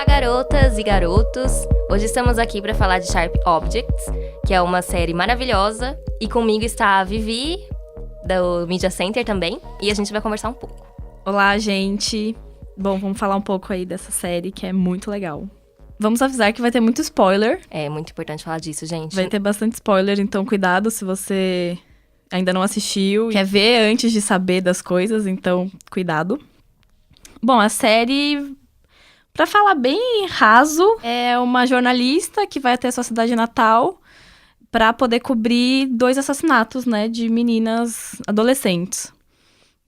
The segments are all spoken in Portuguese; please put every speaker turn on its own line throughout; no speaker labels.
garotas e garotos! Hoje estamos aqui para falar de Sharp Objects, que é uma série maravilhosa. E comigo está a Vivi, do Media Center também, e a gente vai conversar um pouco.
Olá, gente! Bom, vamos falar um pouco aí dessa série, que é muito legal. Vamos avisar que vai ter muito spoiler.
É muito importante falar disso, gente.
Vai ter bastante spoiler, então cuidado se você ainda não assistiu, quer ver antes de saber das coisas, então cuidado. Bom, a série, pra falar bem raso, é uma jornalista que vai até a sua cidade natal pra poder cobrir 2 assassinatos, né, de meninas adolescentes.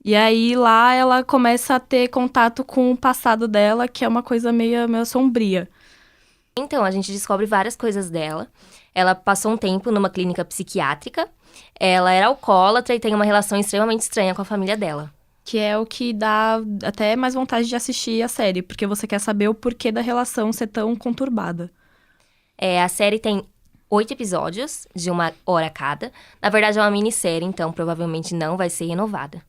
E aí, lá, ela começa a ter contato com o passado dela, que é uma coisa meio sombria.
Então, a gente descobre várias coisas dela. Ela passou um tempo numa clínica psiquiátrica. Ela era alcoólatra e tem uma relação extremamente estranha com a família dela.
Que é o que dá até mais vontade de assistir a série, porque você quer saber o porquê da relação ser tão conturbada.
A série tem 8 episódios, de 1 hora cada. Na verdade, é uma minissérie, então provavelmente não vai ser renovada.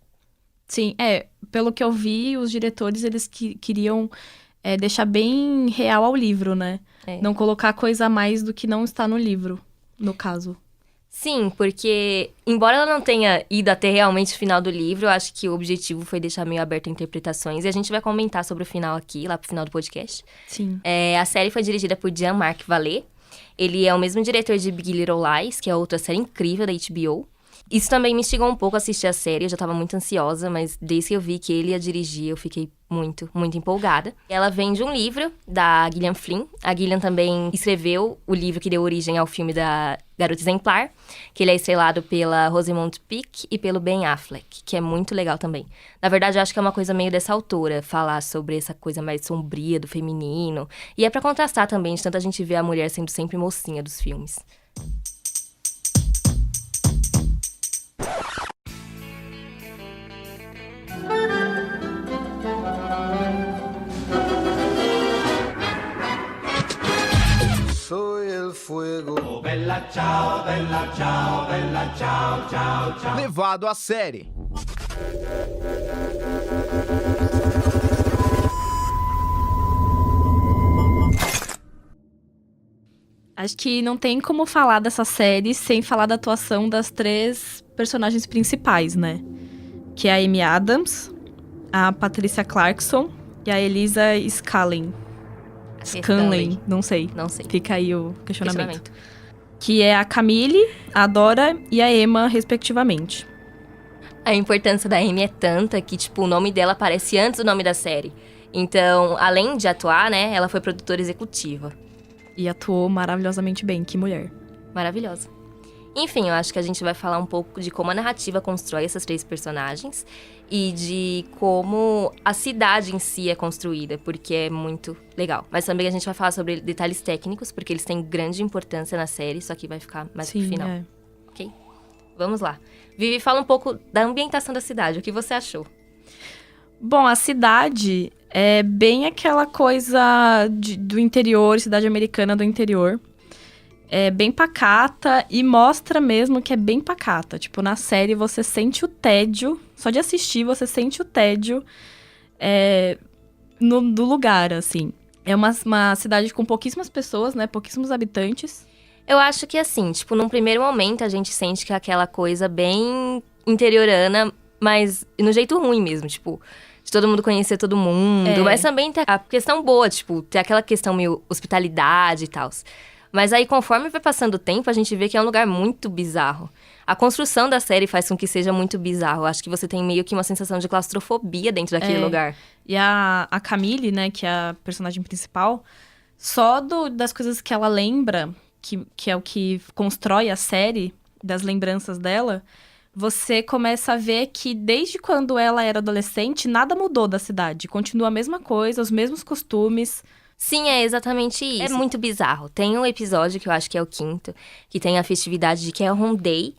Sim, pelo que eu vi, os diretores, eles queriam deixar bem real ao livro, né? Não colocar coisa a mais do que não está no livro, no caso.
Sim, porque, embora ela não tenha ido até realmente o final do livro, eu acho que o objetivo foi deixar meio aberto a interpretações. E a gente vai comentar sobre o final aqui, lá pro final do podcast.
Sim.
A série foi dirigida por Jean-Marc Vallée. Ele é o mesmo diretor de Big Little Lies, que é outra série incrível da HBO. Isso também me instigou um pouco a assistir a série, eu já tava muito ansiosa, mas desde que eu vi que ele ia dirigir, eu fiquei muito, muito empolgada. Ela vem de um livro da Gillian Flynn. A Gillian também escreveu o livro que deu origem ao filme da Garota Exemplar, que ele é estrelado pela Rosamund Pike e pelo Ben Affleck, que é muito legal também. Na verdade, eu acho que é uma coisa meio dessa autora, falar sobre essa coisa mais sombria do feminino. E é pra contrastar também, de tanto a gente ver a mulher sendo sempre mocinha dos filmes.
Oh, bella ciao, bella ciao, bella ciao, ciao, ciao.
Levado a série.
Acho que não tem como falar dessa série sem falar da atuação das 3 personagens principais, né? Que é a Amy Adams, a Patricia Clarkson e a Elisa Scanlon. Scanlon, não sei.
Não sei.
Fica aí o questionamento. Que é a Camille, a Dora e a Emma, respectivamente.
A importância da Amy é tanta que, tipo, o nome dela aparece antes do nome da série. Então, além de atuar, né, ela foi produtora executiva.
E atuou maravilhosamente bem, que mulher.
Maravilhosa. Enfim, eu acho que a gente vai falar um pouco de como a narrativa constrói essas 3 personagens e de como a cidade em si é construída, porque é muito legal. Mas também a gente vai falar sobre detalhes técnicos, porque eles têm grande importância na série, só que vai ficar mais pro final. Ok? Vamos lá. Vivi, fala um pouco da ambientação da cidade, o que você achou?
Bom, a cidade é bem aquela coisa do interior, cidade americana do interior. É bem pacata e mostra mesmo que é bem pacata. Tipo, na série você sente o tédio, só de assistir você sente o tédio do lugar, assim. É uma cidade com pouquíssimas pessoas, né? Pouquíssimos habitantes.
Eu acho que assim, tipo, num primeiro momento a gente sente que é aquela coisa bem interiorana, mas no jeito ruim mesmo, tipo, de todo mundo conhecer todo mundo. Mas também tem a questão boa, tipo, tem aquela questão meio hospitalidade e tal. Mas aí, conforme vai passando o tempo, a gente vê que é um lugar muito bizarro. A construção da série faz com que seja muito bizarro. Acho que você tem meio que uma sensação de claustrofobia dentro daquele lugar.
E a Camille, né, que é a personagem principal, só das coisas que ela lembra, que é o que constrói a série, das lembranças dela, você começa a ver que desde quando ela era adolescente, nada mudou da cidade. Continua a mesma coisa, os mesmos costumes.
Sim, é exatamente isso. É muito bizarro. Tem um episódio, que eu acho que é o 5º, que tem a festividade de Calhoun Day,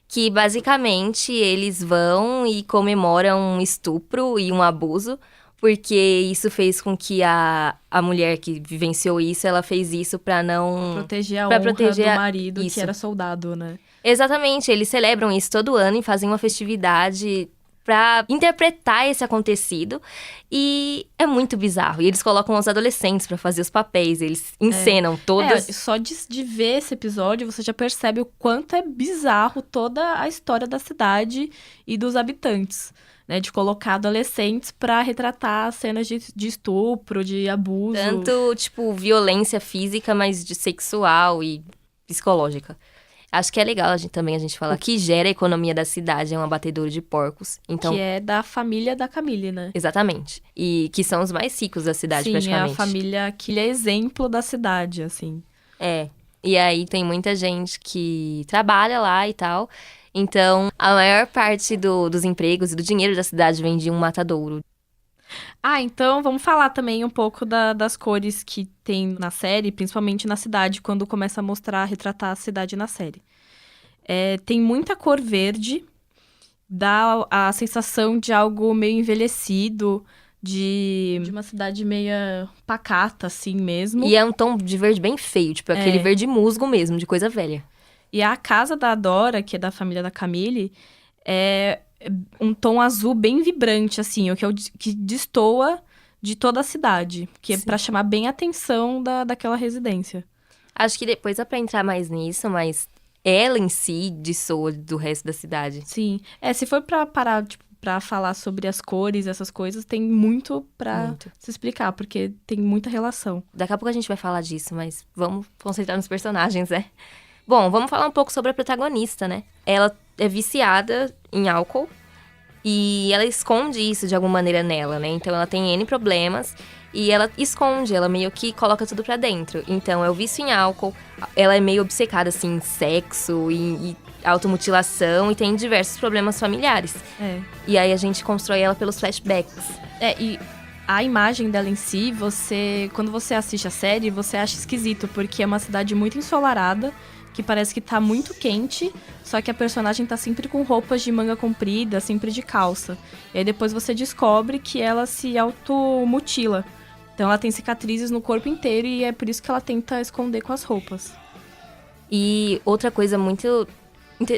que basicamente eles vão e comemoram um estupro e um abuso, porque isso fez com que a mulher que vivenciou isso, ela fez isso pra não...
Proteger a honra do marido,
isso.
Que era soldado, né?
Exatamente, eles celebram isso todo ano e fazem uma festividade pra interpretar esse acontecido. E é muito bizarro. E eles colocam os adolescentes pra fazer os papéis, eles encenam todas.
Só de ver esse episódio, você já percebe o quanto é bizarro toda a história da cidade e dos habitantes, né? De colocar adolescentes pra retratar cenas de estupro, de abuso.
Tanto, tipo, violência física, mas de sexual e psicológica. Acho que é legal a gente falar que gera a economia da cidade, é um abatedouro de porcos. Então,
Que é da família da Camille, né?
exatamente. E que são os mais ricos da cidade,
Sim,
praticamente.
é a família que é exemplo da cidade, assim.
É. E aí tem muita gente que trabalha lá e tal. Então, a maior parte dos empregos e do dinheiro da cidade vem de um matadouro.
Então vamos falar também um pouco das cores que tem na série, principalmente na cidade, quando começa a mostrar, retratar a cidade na série. Tem muita cor verde, dá a sensação de algo meio envelhecido, de uma cidade meio pacata, assim mesmo.
E é um tom de verde bem feio, tipo aquele verde musgo mesmo, de coisa velha.
E a casa da Dora, que é da família da Camille, é um tom azul bem vibrante, assim, que destoa de toda a cidade, que é pra chamar bem a atenção daquela residência.
Acho que depois dá pra entrar mais nisso, mas ela em si dissoa do resto da cidade.
Sim. Se for pra parar, tipo, pra falar sobre as cores, essas coisas, tem muito pra se explicar, porque tem muita relação.
Daqui a pouco a gente vai falar disso, mas vamos concentrar nos personagens, né? Bom, vamos falar um pouco sobre a protagonista, né? Ela é viciada em álcool e ela esconde isso de alguma maneira nela, né? Então ela tem N problemas e ela esconde, ela meio que coloca tudo pra dentro. Então é o vício em álcool, ela é meio obcecada, assim, em sexo e automutilação e tem diversos problemas familiares. E aí a gente constrói ela pelos flashbacks.
E a imagem dela em si, quando você assiste a série, você acha esquisito, porque é uma cidade muito ensolarada, que parece que tá muito quente, só que a personagem tá sempre com roupas de manga comprida, sempre de calça. E aí depois você descobre que ela se automutila. Então ela tem cicatrizes no corpo inteiro e é por isso que ela tenta esconder com as roupas.
E outra coisa muito...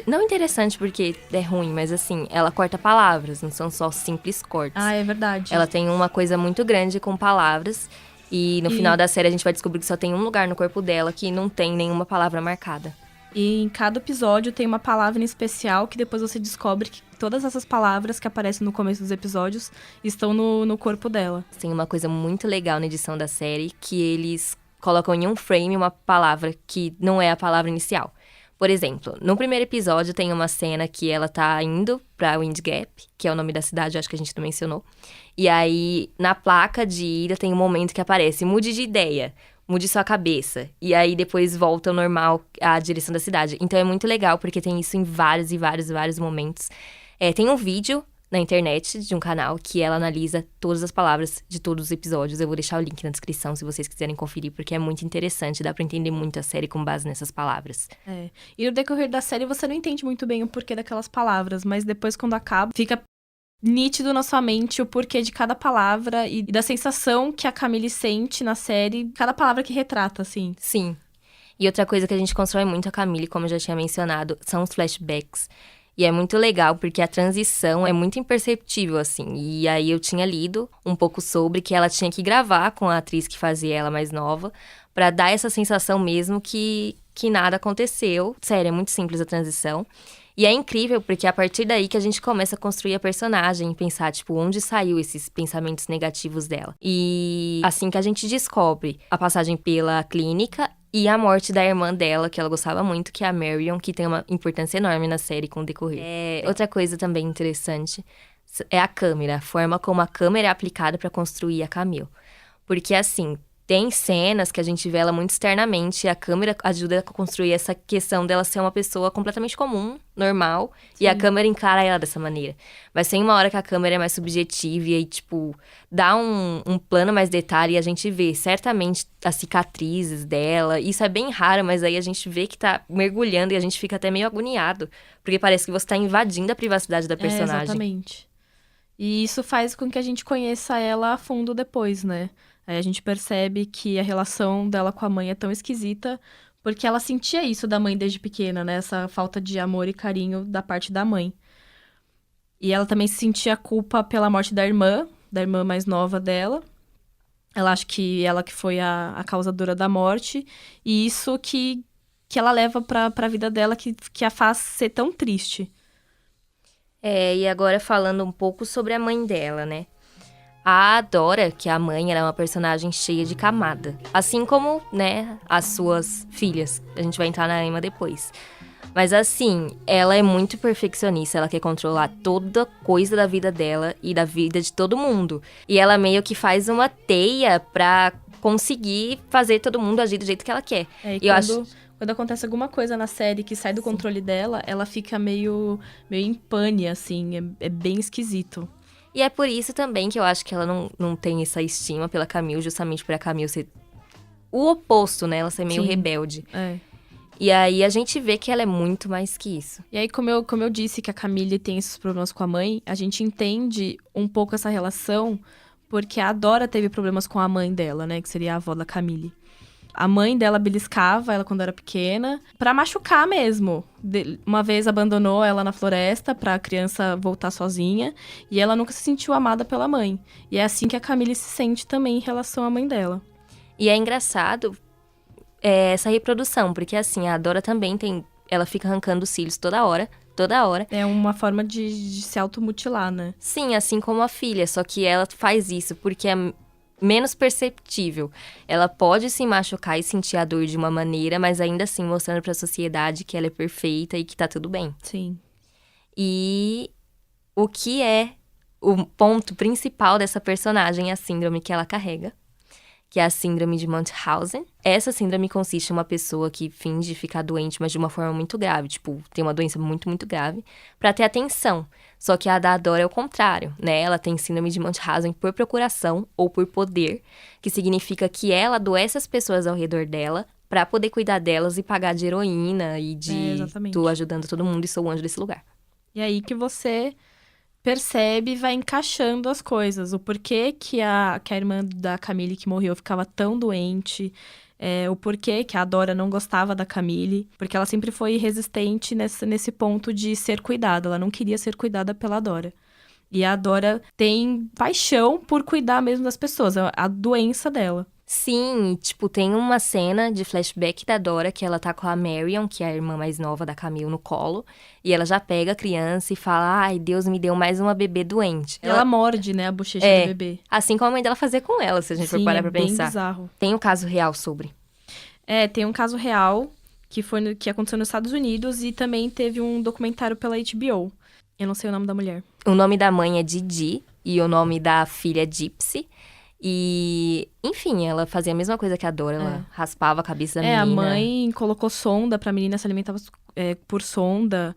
não interessante porque é ruim, mas assim, ela corta palavras, não são só simples cortes.
É verdade.
Ela tem uma coisa muito grande com palavras. E no final da série a gente vai descobrir que só tem um lugar no corpo dela que não tem nenhuma palavra marcada.
E em cada episódio tem uma palavra em especial que depois você descobre que todas essas palavras que aparecem no começo dos episódios estão no corpo dela.
Tem uma coisa muito legal na edição da série, que eles colocam em um frame uma palavra que não é a palavra inicial. Por exemplo, no primeiro episódio tem uma cena que ela tá indo pra Wind Gap, que é o nome da cidade, acho que a gente não mencionou. E aí, na placa de ida tem um momento que aparece, mude de ideia, mude sua cabeça. E aí, depois volta ao normal, a direção da cidade. Então, é muito legal, porque tem isso em vários e vários e vários momentos. Tem um vídeo na internet de um canal que ela analisa todas as palavras de todos os episódios. Eu vou deixar o link na descrição se vocês quiserem conferir, porque é muito interessante, dá pra entender muito a série com base nessas palavras.
E no decorrer da série você não entende muito bem o porquê daquelas palavras, mas depois quando acaba, fica nítido na sua mente o porquê de cada palavra e da sensação que a Camille sente na série, cada palavra que retrata, assim.
Sim. E outra coisa que a gente constrói muito a Camille, como eu já tinha mencionado, são os flashbacks. E é muito legal, porque a transição é muito imperceptível, assim. E aí eu tinha lido um pouco sobre que ela tinha que gravar com a atriz que fazia ela mais nova, pra dar essa sensação mesmo que nada aconteceu. Sério, é muito simples a transição. E é incrível, porque é a partir daí que a gente começa a construir a personagem, pensar, tipo, onde saiu esses pensamentos negativos dela. E assim que a gente descobre a passagem pela clínica e a morte da irmã dela, que ela gostava muito, que é a Marion, que tem uma importância enorme na série com o decorrer. Outra coisa também interessante é a câmera, a forma como a câmera é aplicada para construir a Camille. Porque, assim, tem cenas que a gente vê ela muito externamente, e a câmera ajuda a construir essa questão dela ser uma pessoa completamente comum, normal, e a câmera encara ela dessa maneira. Mas tem uma hora que a câmera é mais subjetiva e aí, tipo, dá um plano mais detalhe e a gente vê certamente as cicatrizes dela. Isso é bem raro, mas aí a gente vê que tá mergulhando e a gente fica até meio agoniado, porque parece que você tá invadindo a privacidade da personagem.
Exatamente. E isso faz com que a gente conheça ela a fundo depois, né? Aí a gente percebe que a relação dela com a mãe é tão esquisita porque ela sentia isso da mãe desde pequena, né? Essa falta de amor e carinho da parte da mãe. E ela também sentia culpa pela morte da irmã mais nova dela. Ela acha que ela que foi a causadora da morte. E isso que ela leva pra vida dela, que a faz ser tão triste.
E agora falando um pouco sobre a mãe dela, né? A Dora, que é a mãe, ela é uma personagem cheia de camada. Assim como, né, as suas filhas. A gente vai entrar na Emma depois. Mas assim, ela é muito perfeccionista, ela quer controlar toda coisa da vida dela e da vida de todo mundo. E ela meio que faz uma teia pra conseguir fazer todo mundo agir do jeito que ela quer.
Quando acontece alguma coisa na série que sai do controle dela, ela fica meio em pane, assim, é bem esquisito.
E é por isso também que eu acho que ela não tem essa estima pela Camille, justamente por a Camille ser o oposto, né? Ela ser meio rebelde. E aí a gente vê que ela é muito mais que isso.
E aí, como eu disse que a Camille tem esses problemas com a mãe, a gente entende um pouco essa relação, porque a Dora teve problemas com a mãe dela, né? Que seria a avó da Camille. A mãe dela beliscava ela quando era pequena, pra machucar mesmo. Uma vez abandonou ela na floresta pra criança voltar sozinha, e ela nunca se sentiu amada pela mãe. E é assim que a Camille se sente também em relação à mãe dela.
E é engraçado essa reprodução, porque assim, a Dora também ela fica arrancando os cílios toda hora.
É uma forma de se automutilar, né?
Sim, assim como a filha, só que ela faz isso porque é menos perceptível. Ela pode se machucar e sentir a dor de uma maneira, mas ainda assim mostrando pra sociedade que ela é perfeita e que tá tudo bem.
Sim.
E o que é o ponto principal dessa personagem é a síndrome que ela carrega, que é a síndrome de Munchausen. Essa síndrome consiste em uma pessoa que finge ficar doente, mas de uma forma muito grave, tipo, tem uma doença muito, muito grave, pra ter atenção. Só que a da Dora é o contrário, né? Ela tem síndrome de Munchausen por procuração ou por poder, que significa que ela adoece as pessoas ao redor dela pra poder cuidar delas e pagar de heroína e de tô ajudando todo mundo e sou o anjo desse lugar.
E aí que você percebe e vai encaixando as coisas. O porquê que a irmã da Camille que morreu ficava tão doente. O porquê que a Dora não gostava da Camille. Porque ela sempre foi resistente nesse ponto de ser cuidada. Ela não queria ser cuidada pela Dora. E a Dora tem paixão por cuidar mesmo das pessoas. A doença dela.
Sim, tipo, tem uma cena de flashback da Dora que ela tá com a Marion, que é a irmã mais nova da Camille, no colo. E ela já pega a criança e fala, ai, Deus me deu mais uma bebê doente.
Ela morde, né, a bochecha do bebê.
Assim como a mãe dela fazia com ela, se a gente for parar pra pensar.
Bem bizarro.
Tem um caso real sobre.
Tem um caso real que aconteceu nos Estados Unidos e também teve um documentário pela HBO. Eu não sei o nome da mulher.
O nome da mãe é Didi e o nome da filha é Gypsy. E, enfim, ela fazia a mesma coisa que a Dora, ela raspava a cabeça da menina.
A mãe colocou sonda pra menina se alimentava por sonda.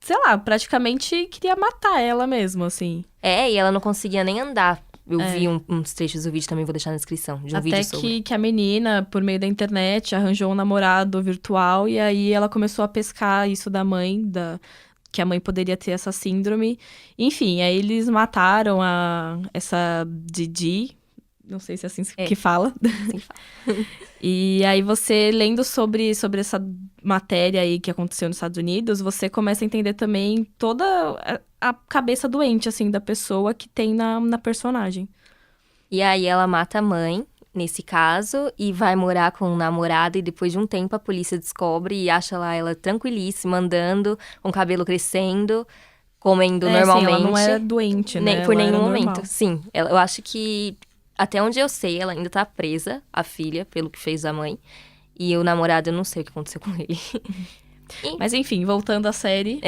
Sei lá, praticamente queria matar ela mesmo, assim.
E ela não conseguia nem andar. Eu vi uns trechos do vídeo, também vou deixar na descrição, de um vídeo sobre.
Até que a menina, por meio da internet, arranjou um namorado virtual e aí ela começou a pescar isso da mãe, que a mãe poderia ter essa síndrome. Enfim, aí eles mataram essa Didi, não sei se é assim que fala.
Assim fala.
E aí você, lendo sobre essa matéria aí que aconteceu nos Estados Unidos, você começa a entender também toda a cabeça doente, assim, da pessoa que tem na personagem.
E aí ela mata a mãe, nesse caso, e vai morar com um namorado, e depois de um tempo a polícia descobre e acha lá ela tranquilíssima, andando, com o cabelo crescendo, comendo normalmente.
Sim, ela não é doente, né?
Por
ela
nenhum momento.
Normal.
Sim, eu acho que, até onde eu sei, ela ainda tá presa, a filha, pelo que fez a mãe. E o namorado, eu não sei o que aconteceu com ele.
Mas enfim, voltando à série.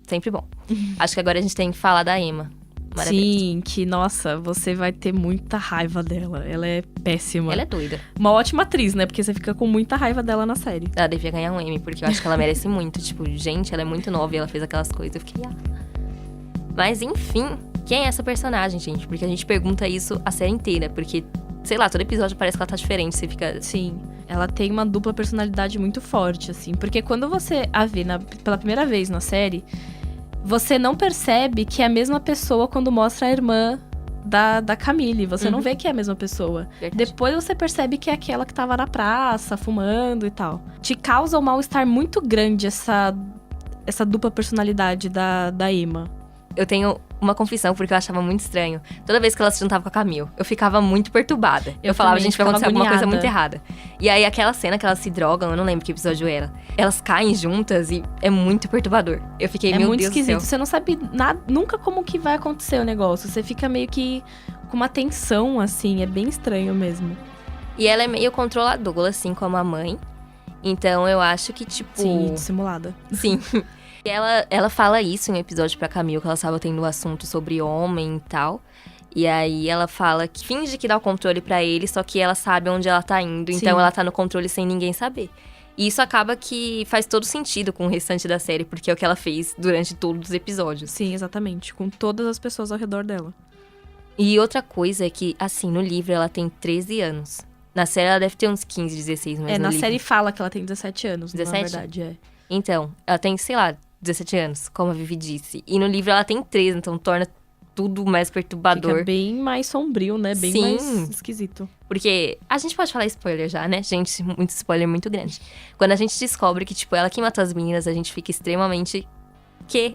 Sempre bom. Acho que agora a gente tem que falar da Emma.
Sim, que, nossa, você vai ter muita raiva dela. Ela é péssima.
Ela é doida.
Uma ótima atriz, né? Porque você fica com muita raiva dela na série.
Ela devia ganhar um Emmy, porque eu acho que ela merece muito. Tipo, gente, ela é muito nova e ela fez aquelas coisas. Eu fiquei, Mas, enfim, quem é essa personagem, gente? Porque a gente pergunta isso a série inteira. Porque, sei lá, todo episódio parece que ela tá diferente. Você fica...
Sim, ela tem uma dupla personalidade muito forte, assim. Porque quando você a vê pela primeira vez na série... Você não percebe que é a mesma pessoa quando mostra a irmã da Camille. Você não vê que é a mesma pessoa.
Verdade.
Depois você percebe que é aquela que tava na praça, fumando e tal. Te causa um mal-estar muito grande essa dupla personalidade da Emma.
Eu tenho uma confissão, porque eu achava muito estranho. Toda vez que elas se juntavam com a Camille, eu ficava muito perturbada. Eu falava, gente, vai acontecer alguma coisa muito errada. E aí, aquela cena que elas se drogam, eu não lembro que episódio era. Elas caem juntas e é muito perturbador. Eu fiquei, meu Deus do céu. É muito esquisito.
Você não sabe nunca como que vai acontecer o negócio. Você fica meio que com uma tensão, assim. É bem estranho mesmo.
E ela é meio controladora, assim, como a mãe. Então, eu acho que, tipo...
Sim, dissimulada.
Sim. E ela fala isso em um episódio pra Camille, que ela estava tendo um assunto sobre homem e tal. E aí ela fala que finge que dá o controle pra ele, só que ela sabe onde ela tá indo. Sim. Então ela tá no controle sem ninguém saber. E isso acaba que faz todo sentido com o restante da série, porque é o que ela fez durante todos os episódios.
Sim, exatamente. Com todas as pessoas ao redor dela.
E outra coisa é que, assim, no livro ela tem 13 anos. Na série ela deve ter uns 15, 16, mas
na
livro...
série fala que ela tem 17 anos,
17?
Na verdade, é.
Então, ela tem, sei lá, 17 anos, como a Vivi disse. E no livro ela tem 13, então torna tudo mais perturbador.
Fica bem mais sombrio, né? Bem mais esquisito.
Porque a gente pode falar spoiler já, né? Gente, muito spoiler muito grande. Quando a gente descobre que, tipo, ela que matou as meninas, a gente fica extremamente...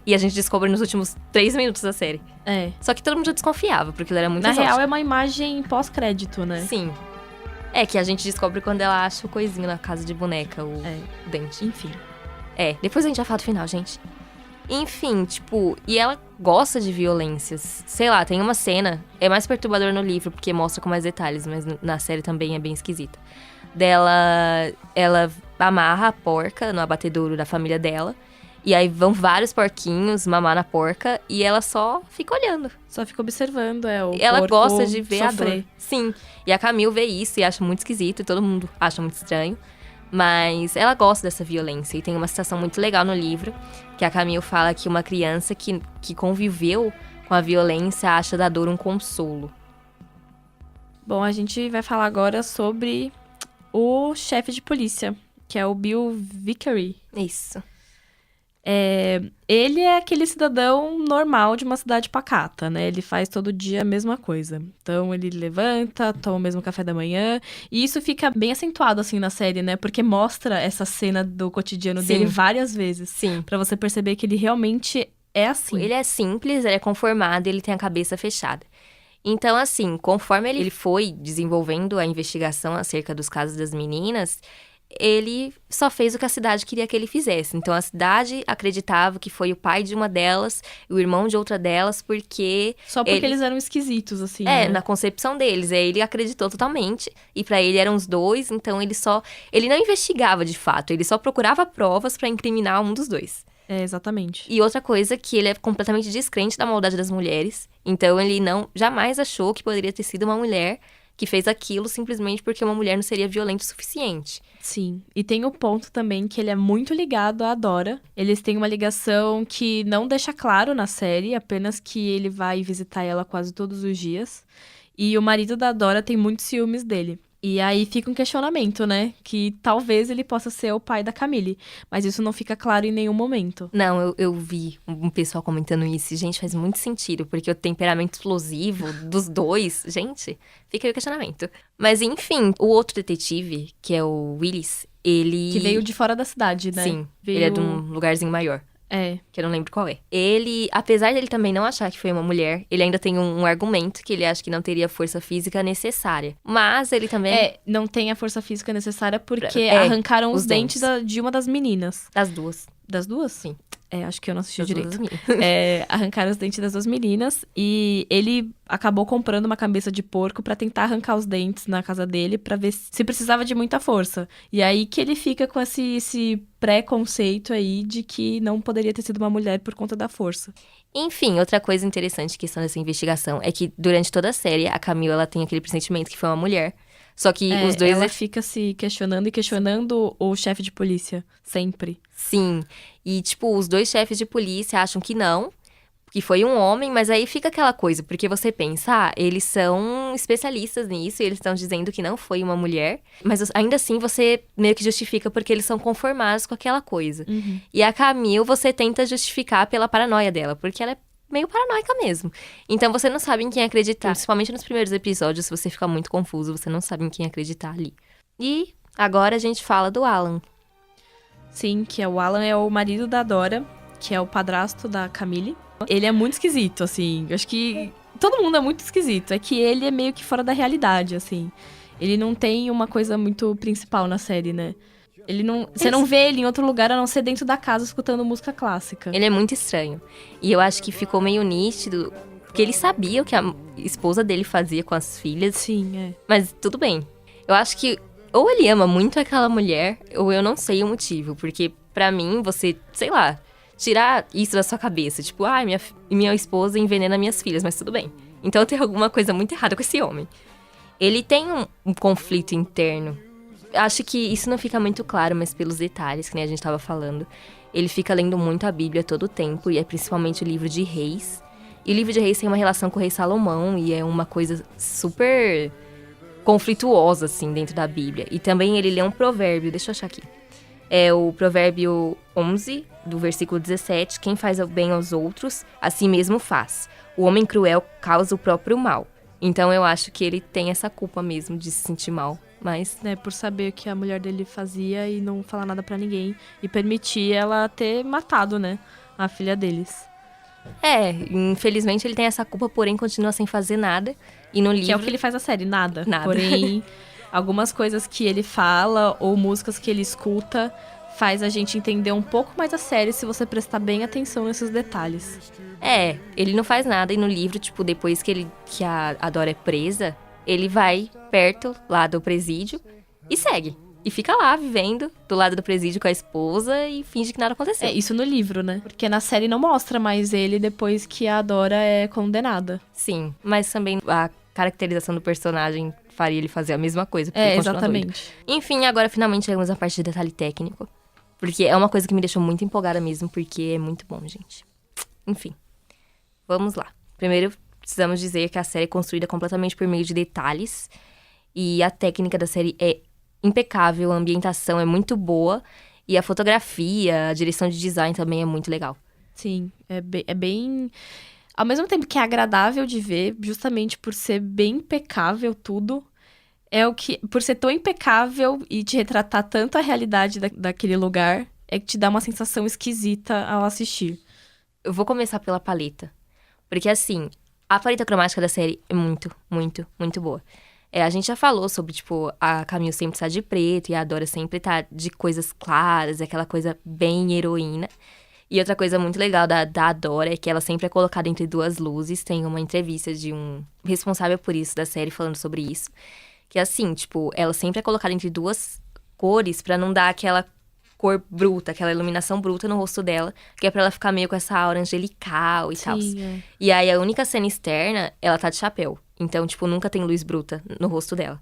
E a gente descobre nos últimos 3 minutos da série.
É.
Só que todo mundo já desconfiava, porque ela era muito
Na
exótica.
real, é uma imagem pós-crédito, né?
Sim. É, que a gente descobre quando ela acha o coisinho na casa de boneca, o dente.
Enfim.
Depois a gente já fala do final, gente. Enfim, tipo, e ela gosta de violências. Sei lá, tem uma cena, é mais perturbador no livro, porque mostra com mais detalhes, mas na série também é bem esquisita. Ela amarra a porca no abatedouro da família dela, e aí vão vários porquinhos mamar na porca, e ela só fica olhando.
Só fica observando,
ela gosta de ver
sofrer.
A dor. Sim, e a Camille vê isso e acha muito esquisito, e todo mundo acha muito estranho. Mas ela gosta dessa violência. E tem uma citação muito legal no livro, que a Camille fala que uma criança que conviveu com a violência acha da dor um consolo.
Bom, a gente vai falar agora sobre o chefe de polícia, que é o Bill Vickery.
Isso.
Ele é aquele cidadão normal de uma cidade pacata, né? Ele faz todo dia a mesma coisa. Então, ele levanta, toma o mesmo café da manhã. E isso fica bem acentuado, assim, na série, né? Porque mostra essa cena do cotidiano dele várias vezes.
Sim.
Pra você perceber que ele realmente é assim.
Ele é simples, ele é conformado, ele tem a cabeça fechada. Então, assim, conforme ele foi desenvolvendo a investigação acerca dos casos das meninas... ele só fez o que a cidade queria que ele fizesse. Então, a cidade acreditava que foi o pai de uma delas e o irmão de outra delas, porque...
Só porque eles eram esquisitos, assim, né?
Na concepção deles. Aí ele acreditou totalmente. E pra ele eram os dois, então ele não investigava, de fato. Ele só procurava provas pra incriminar um dos dois.
Exatamente.
E outra coisa, que ele é completamente descrente da maldade das mulheres. Então, ele jamais achou que poderia ter sido uma mulher... que fez aquilo simplesmente porque uma mulher não seria violenta o suficiente.
Sim. E tem o ponto também que ele é muito ligado à Dora. Eles têm uma ligação que não deixa claro na série, apenas que ele vai visitar ela quase todos os dias. E o marido da Dora tem muitos ciúmes dele. E aí fica um questionamento, né? Que talvez ele possa ser o pai da Camille. Mas isso não fica claro em nenhum momento.
Não, eu vi um pessoal comentando isso. Gente, faz muito sentido. Porque o temperamento explosivo dos dois... Gente, fica aí o questionamento. Mas enfim, o outro detetive, que é o Willis, ele...
Que veio de fora da cidade, né?
Sim, ele é de um lugarzinho maior. Que eu não lembro qual é. Ele, apesar dele também não achar que foi uma mulher, ele ainda tem um argumento que ele acha que não teria força física necessária. Mas ele também...
não tem a força física necessária porque arrancaram os dentes de uma das meninas.
Das duas.
Das duas?
Sim.
Acho que eu não assisti direito. Arrancaram os dentes das duas meninas e ele acabou comprando uma cabeça de porco pra tentar arrancar os dentes na casa dele pra ver se precisava de muita força. E aí que ele fica com esse preconceito aí de que não poderia ter sido uma mulher por conta da força.
Enfim, outra coisa interessante questão dessa investigação é que durante toda a série a Camille ela tem aquele pressentimento que foi uma mulher. Só que os dois...
Ela fica se questionando e questionando o chefe de polícia, sempre.
Sim, e tipo, os dois chefes de polícia acham que não, que foi um homem, mas aí fica aquela coisa, porque você pensa, eles são especialistas nisso e eles estão dizendo que não foi uma mulher, mas ainda assim você meio que justifica porque eles são conformados com aquela coisa.
Uhum.
E a Camille você tenta justificar pela paranoia dela, porque ela é meio paranoica mesmo. Então você não sabe em quem acreditar. Principalmente nos primeiros episódios, se você fica muito confuso, você não sabe em quem acreditar ali. E agora a gente fala do Alan.
Sim, que o Alan é o marido da Dora, que é o padrasto da Camille. Ele é muito esquisito, assim. Eu acho que todo mundo é muito esquisito. É que ele é meio que fora da realidade, assim. Ele não tem uma coisa muito principal na série, né? Ele não, você não vê ele em outro lugar a não ser dentro da casa escutando música clássica.
Ele é muito estranho. E eu acho que ficou meio nítido, porque ele sabia o que a esposa dele fazia com as filhas.
Sim, é.
Mas tudo bem. Eu acho que ou ele ama muito aquela mulher, ou eu não sei o motivo. Porque pra mim, você, sei lá, tirar isso da sua cabeça. Tipo, minha esposa envenena minhas filhas, mas tudo bem. Então tem alguma coisa muito errada com esse homem. Ele tem um conflito interno. Acho que isso não fica muito claro, mas pelos detalhes, que nem a gente tava falando. Ele fica lendo muito a Bíblia todo o tempo, e é principalmente o livro de Reis. E o livro de Reis tem uma relação com o rei Salomão, e é uma coisa super conflituosa, assim, dentro da Bíblia. E também ele lê um provérbio, deixa eu achar aqui. É o provérbio 11, do versículo 17. Quem faz o bem aos outros, a si mesmo faz. O homem cruel causa o próprio mal. Então eu acho que ele tem essa culpa mesmo de se sentir mal. Mas,
né, por saber o que a mulher dele fazia e não falar nada pra ninguém. E permitir ela ter matado, né, a filha deles.
Infelizmente ele tem essa culpa, porém continua sem fazer nada. E no livro...
Que é o que ele faz na série, nada.
Nada.
Porém, algumas coisas que ele fala ou músicas que ele escuta faz a gente entender um pouco mais a série se você prestar bem atenção nesses detalhes.
Ele não faz nada e no livro, tipo, depois que a Dora é presa, ele vai perto lá do presídio e segue. E fica lá, vivendo do lado do presídio com a esposa e finge que nada aconteceu.
É, isso no livro, né? Porque na série não mostra mais ele depois que a Dora é condenada.
Sim, mas também a caracterização do personagem faria ele fazer a mesma coisa. Porque ele continua
exatamente.
Doido. Enfim, agora finalmente chegamos à parte de detalhe técnico. Porque é uma coisa que me deixou muito empolgada mesmo, porque é muito bom, gente. Enfim, vamos lá. Primeiro, precisamos dizer que a série é construída completamente por meio de detalhes. E a técnica da série é impecável, a ambientação é muito boa. E a fotografia, a direção de design também é muito legal.
Sim, é bem... Ao mesmo tempo que é agradável de ver, justamente por ser bem impecável tudo, é o que... Por ser tão impecável e te retratar tanto a realidade daquele lugar, é que te dá uma sensação esquisita ao assistir.
Eu vou começar pela paleta. Porque, assim, a paleta cromática da série é muito, muito, muito boa. A gente já falou sobre, tipo, a Camille sempre está de preto e a Dora sempre tá de coisas claras, aquela coisa bem heroína. E outra coisa muito legal da Dora é que ela sempre é colocada entre duas luzes. Tem uma entrevista de um responsável por isso da série falando sobre isso. Que assim, tipo, ela sempre é colocada entre duas cores pra não dar aquela cor bruta, aquela iluminação bruta no rosto dela, que é pra ela ficar meio com essa aura angelical e tal.
É.
E aí, a única cena externa, ela tá de chapéu. Então, tipo, nunca tem luz bruta no rosto dela.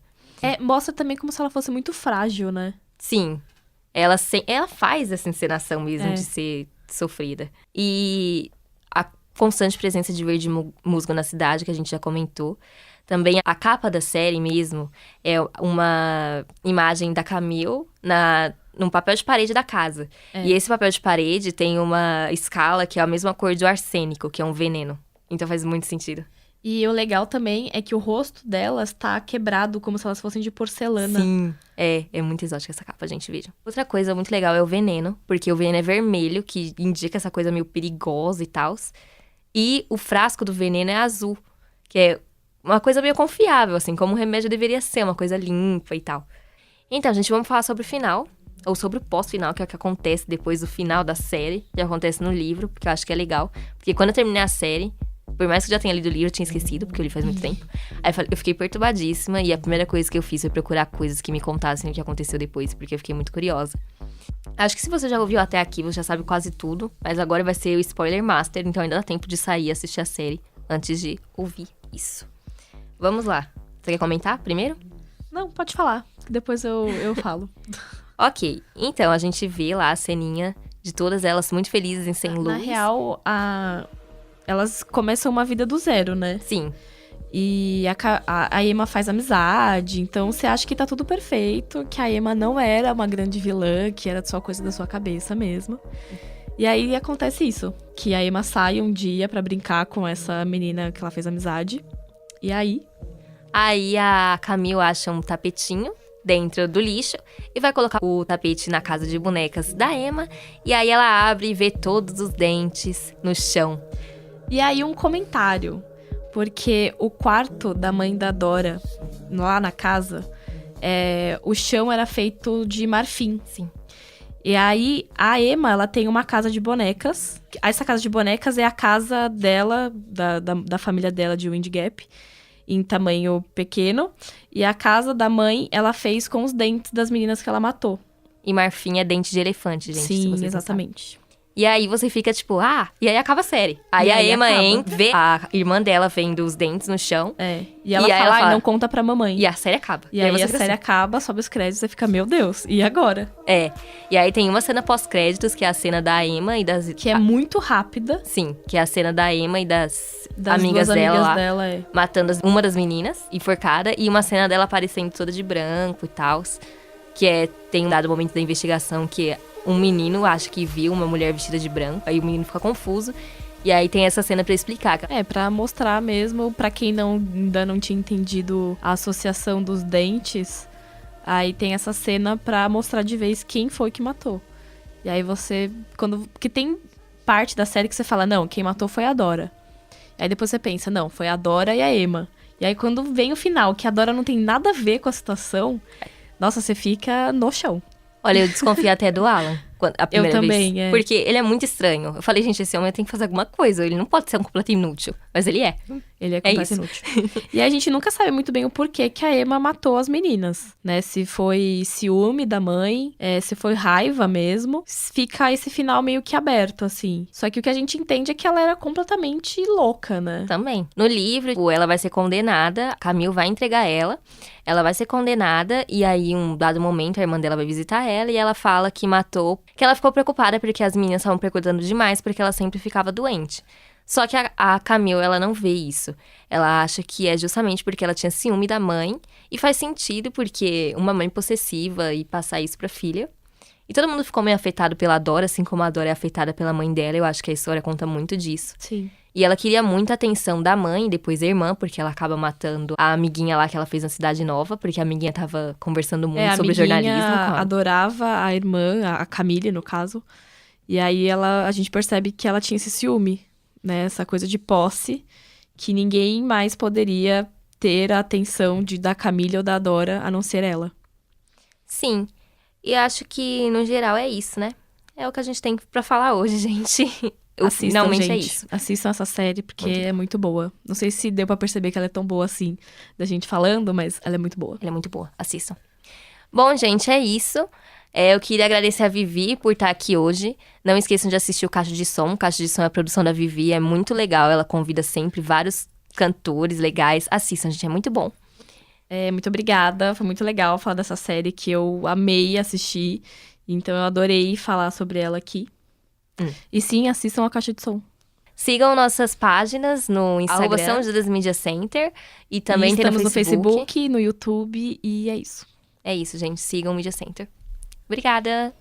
Mostra também como se ela fosse muito frágil, né?
Sim. Ela faz essa encenação mesmo de ser sofrida. E a constante presença de verde musgo na cidade, que a gente já comentou. Também a capa da série mesmo é uma imagem da Camille num papel de parede da casa. E esse papel de parede tem uma escala que é a mesma cor do arsênico, que é um veneno. Então faz muito sentido.
E o legal também é que o rosto delas tá quebrado, como se elas fossem de porcelana.
Sim, é muito exótica essa capa, gente, vejam. Outra coisa muito legal é o veneno, porque o veneno é vermelho, que indica essa coisa meio perigosa e tal. E o frasco do veneno é azul, que é uma coisa meio confiável, assim, como o remédio deveria ser, uma coisa limpa e tal. Então, gente, vamos falar sobre o final, ou sobre o pós-final, que é o que acontece depois do final da série, que acontece no livro, porque eu acho que é legal. Porque quando eu terminei a série, por mais que eu já tenha lido o livro, eu tinha esquecido, porque eu li faz muito tempo. Aí eu fiquei perturbadíssima, e a primeira coisa que eu fiz foi procurar coisas que me contassem o que aconteceu depois, porque eu fiquei muito curiosa. Acho que se você já ouviu até aqui, você já sabe quase tudo, mas agora vai ser o Spoiler Master, então ainda dá tempo de sair e assistir a série antes de ouvir isso. Vamos lá. Você quer comentar primeiro?
Não, pode falar. Depois eu falo.
Ok. Então, a gente vê lá a ceninha de todas elas muito felizes em St. Louis.
Na real, elas começam uma vida do zero, né?
Sim.
E a Emma faz amizade, então você acha que tá tudo perfeito, que a Emma não era uma grande vilã, que era só coisa da sua cabeça mesmo. E aí acontece isso, que a Emma sai um dia pra brincar com essa menina que ela fez amizade. E aí
a Camille acha um tapetinho dentro do lixo e vai colocar o tapete na casa de bonecas da Emma. E aí ela abre e vê todos os dentes no chão.
E aí um comentário, porque o quarto da mãe da Dora, lá na casa, o chão era feito de marfim.
Sim.
E aí, a Emma, ela tem uma casa de bonecas. Essa casa de bonecas é a casa dela, da família dela de Wind Gap, em tamanho pequeno. E a casa da mãe, ela fez com os dentes das meninas que ela matou.
E marfim é dente de elefante, gente. se
Sim,
vocês não
exatamente.
sabem. E aí você fica tipo, e aí acaba a série. Aí
E
a
aí
Emma
acaba.
vê a irmã dela vendo os dentes no chão.
E ela
E aí
fala,
ela fala-
não conta pra mamãe.
E a série acaba.
E aí
você
a
fica
série
assim.
acaba, sobe os créditos e fica, meu Deus, e agora?
E aí tem uma cena pós-créditos, que é a cena da Emma e das...
Que é muito rápida.
Sim, que é a cena da Emma e das
Das duas
dela lá.
dela,
Matando uma das meninas, enforcada. E uma cena dela aparecendo toda de branco e tal. Que tem um dado momento da investigação que um menino acha que viu uma mulher vestida de branco. Aí o menino fica confuso. E aí tem essa cena pra explicar.
Pra mostrar mesmo, pra quem ainda não tinha entendido a associação dos dentes, aí tem essa cena pra mostrar de vez quem foi que matou. E aí você, porque tem parte da série que você fala, não, quem matou foi a Dora. Aí depois você pensa, não, foi a Dora e a Emma. E aí quando vem o final, que a Dora não tem nada a ver com a situação, nossa, você fica no chão.
Olha, eu desconfio até do Alan. A primeira
também,
vez. Porque ele é muito estranho. Eu falei, gente, esse homem tem que fazer alguma coisa. Ele não pode ser um completo inútil. Mas ele é.
Ele é completamente inútil. E a gente nunca sabe muito bem o porquê que a Emma matou as meninas, né? Se foi ciúme da mãe, se foi raiva mesmo. Fica esse final meio que aberto, assim. Só que o que a gente entende é que ela era completamente louca, né?
Também. No livro, ela vai ser condenada. A Camille vai entregar ela. Ela vai ser condenada. E aí, um dado momento, a irmã dela vai visitar ela. E ela fala que matou... Que ela ficou preocupada porque as meninas estavam percutando demais. Porque ela sempre ficava doente. Só que a Camille, ela não vê isso. Ela acha que é justamente porque ela tinha ciúme da mãe. E faz sentido, porque uma mãe possessiva e passar isso pra filha. E todo mundo ficou meio afetado pela Dora, assim como a Dora é afetada pela mãe dela. Eu acho que a história conta muito disso.
Sim.
E ela queria muito a atenção da mãe e depois da irmã, porque ela acaba matando a amiguinha lá que ela fez na Cidade Nova. Porque a amiguinha tava conversando muito sobre jornalismo com ela.
Adorava a irmã, a Camille, no caso. E aí a gente percebe que ela tinha esse ciúme. Né, essa coisa de posse, que ninguém mais poderia ter a atenção da Camille ou da Dora, a não ser ela.
Sim, e acho que, no geral, é isso, né? É o que a gente tem pra falar hoje, gente. Finalmente
gente.
É isso.
Assistam essa série, porque é muito boa. Não sei se deu pra perceber que ela é tão boa assim, da gente falando, mas ela é muito boa.
Ela é muito boa, assistam. Bom, gente, é isso. Eu queria agradecer a Vivi por estar aqui hoje. Não esqueçam de assistir o Caixa de Som. O Caixa de Som é a produção da Vivi, é muito legal. Ela convida sempre vários cantores legais. Assistam, gente, é muito bom.
Muito obrigada, foi muito legal falar dessa série que eu amei assistir. Então eu adorei falar sobre ela aqui. E sim, assistam a Caixa de Som.
Sigam nossas páginas no Instagram, São Judas Media Center. E também
estamos
no
Facebook, no YouTube, e é isso.
É isso, gente. Sigam o Media Center. Obrigada!